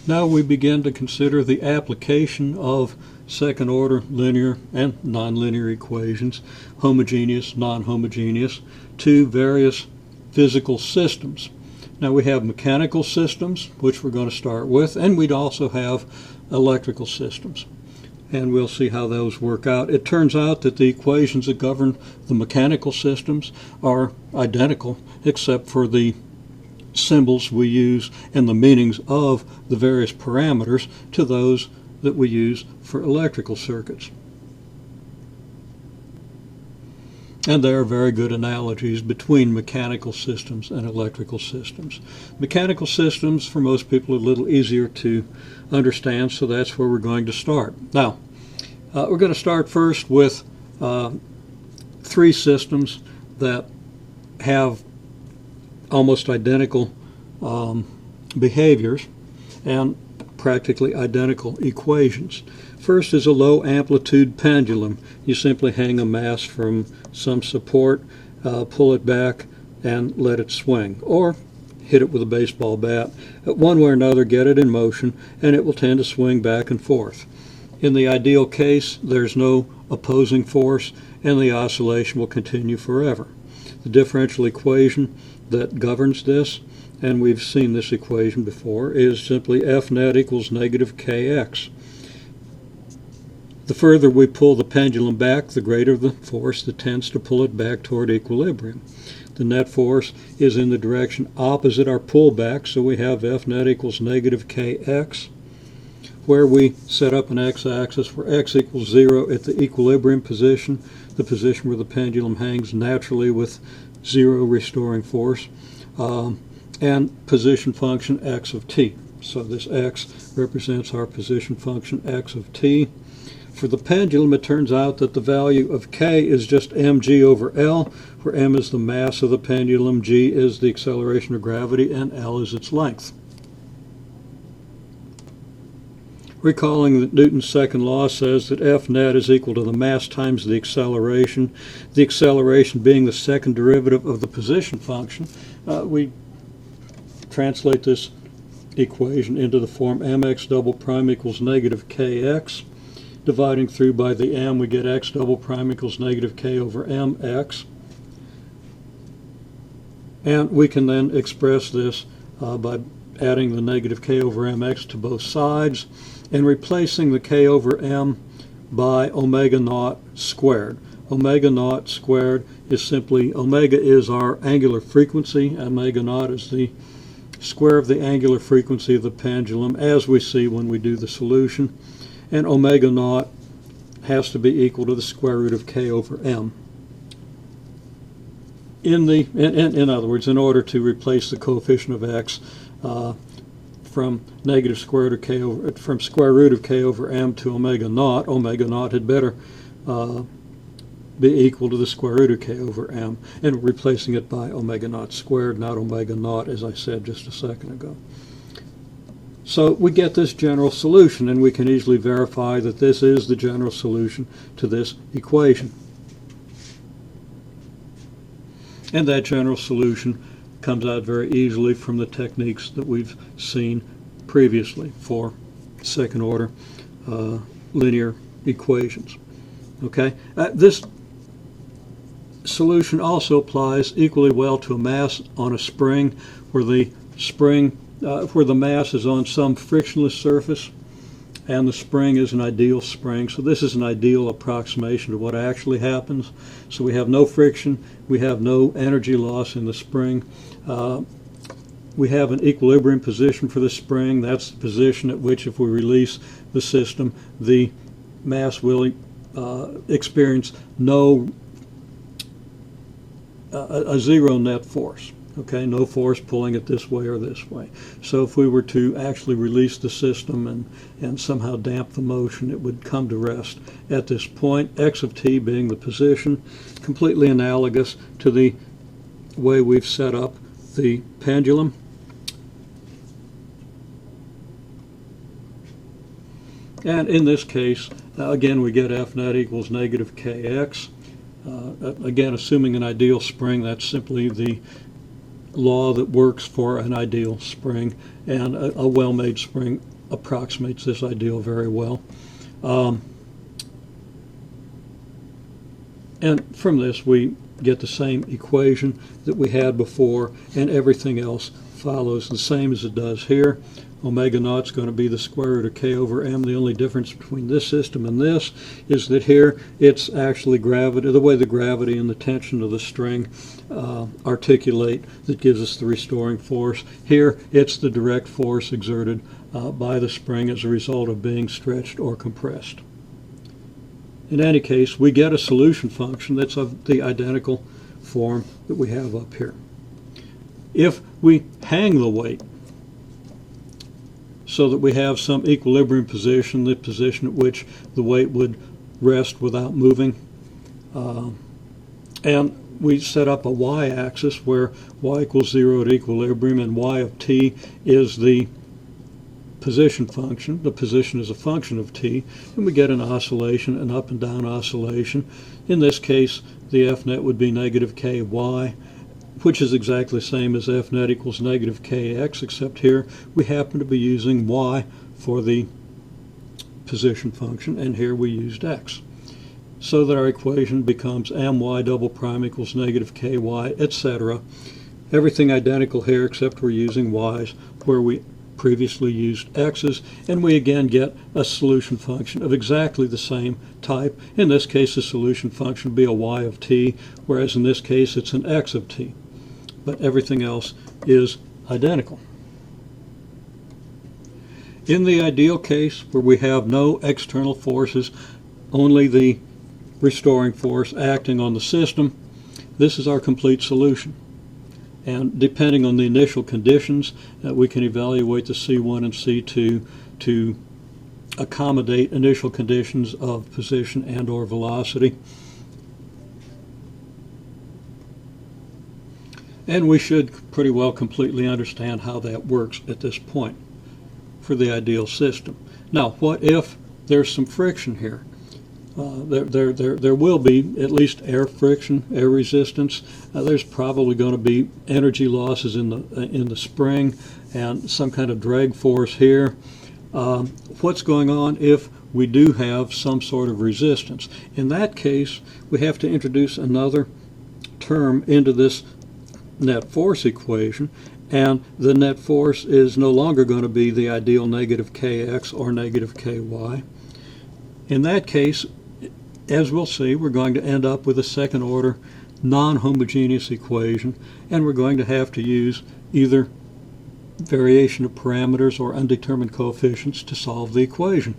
Now we begin to consider the application of second-order linear and nonlinear equations, homogeneous, non-homogeneous, to various physical systems. Now we have mechanical systems, which we're going to start with, and we'd also have electrical systems. And we'll see how those work out. It turns out that the equations that govern the mechanical systems are identical, except for the symbols we use and the meanings of the various parameters to those that we use for electrical circuits. And there are very good analogies between mechanical systems and electrical systems. Mechanical systems, for most people, are a little easier to understand, so that's where we're going to start. Now, we're going to start first with three systems that have almost identical behaviors and practically identical equations. First is a low amplitude pendulum. You simply hang a mass from some support, pull it back, and let it swing, or hit it with a baseball bat. One way or another, get it in motion, and it will tend to swing back and forth. In the ideal case, there's no opposing force, and the oscillation will continue forever. The differential equation that governs this, and we've seen this equation before, is simply F net equals negative kx. The further we pull the pendulum back, the greater the force that tends to pull it back toward equilibrium. The net force is in the direction opposite our pullback, so we have F net equals negative kx, where we set up an x-axis where x equals 0 at the equilibrium position, the position where the pendulum hangs naturally with 0 restoring force, and position function x of t. So this x represents our position function x of t. For the pendulum, it turns out that the value of k is just mg over L, where m is the mass of the pendulum, g is the acceleration of gravity, and L is its length. Recalling that Newton's second law says that F net is equal to the mass times the acceleration being the second derivative of the position function, we translate this equation into the form mx double prime equals negative kx. Dividing through by the m, we get x double prime equals negative k over mx. And we can then express this by adding the negative k over mx to both sides and replacing the k over m by omega naught squared. Omega naught squared is simply, omega is our angular frequency. Omega naught is the square of the angular frequency of the pendulum, as we see when we do the solution. And omega naught has to be equal to the square root of k over m. In other words, in order to replace the coefficient of x from negative square root of k over, from square root of k over m to omega naught had better be equal to the square root of k over m, and replacing it by omega naught squared, not omega naught, as I said just a second ago. So we get this general solution, and we can easily verify that this is the general solution to this equation. And that general solution comes out very easily from the techniques that we've seen previously for second-order linear equations. Okay, this solution also applies equally well to a mass on a spring, where the mass is on some frictionless surface and the spring is an ideal spring. So this is an ideal approximation of what actually happens. So we have no friction, we have no energy loss in the spring. We have an equilibrium position for the spring. That's the position at which, if we release the system, the mass will experience a zero net force. Okay, no force pulling it this way or this way. So if we were to actually release the system and somehow damp the motion, it would come to rest at this point, x of t being the position, completely analogous to the way we've set up the pendulum. And in this case, again, we get F net equals negative kx. Again, assuming an ideal spring, that's simply the law that works for an ideal spring, and a well-made spring approximates this ideal very well. And from this we get the same equation that we had before, and everything else follows the same as it does here. Omega naught is going to be the square root of k over m. The only difference between this system and this is that here it's actually gravity, the way the gravity and the tension of the string articulate, that gives us the restoring force. Here it's the direct force exerted by the spring as a result of being stretched or compressed. In any case, we get a solution function that's of the identical form that we have up here. If we hang the weight so that we have some equilibrium position, the position at which the weight would rest without moving, and we set up a y-axis where y equals 0 at equilibrium and y of t is the position function. The position is a function of t, and we get an oscillation, an up and down oscillation. In this case, the f net would be negative ky, which is exactly the same as f net equals negative kx, except here we happen to be using y for the position function, and here we used x. So that our equation becomes my double prime equals negative ky, etc. Everything identical here except we're using y's where we previously used x's, and we again get a solution function of exactly the same type. In this case, the solution function would be a y of t, whereas in this case it's an x of t. But everything else is identical. In the ideal case, where we have no external forces, only the restoring force acting on the system, this is our complete solution. And depending on the initial conditions, we can evaluate the C1 and C2 to accommodate initial conditions of position and or velocity. And we should pretty well completely understand how that works at this point for the ideal system. Now, what if there's some friction here? There will be at least air friction, air resistance. There's probably going to be energy losses in the spring and some kind of drag force here. What's going on if we do have some sort of resistance? In that case, we have to introduce another term into this net force equation, and the net force is no longer going to be the ideal negative kx or negative ky. In that case, as we'll see, we're going to end up with a second order non-homogeneous equation, and we're going to have to use either variation of parameters or undetermined coefficients to solve the equation.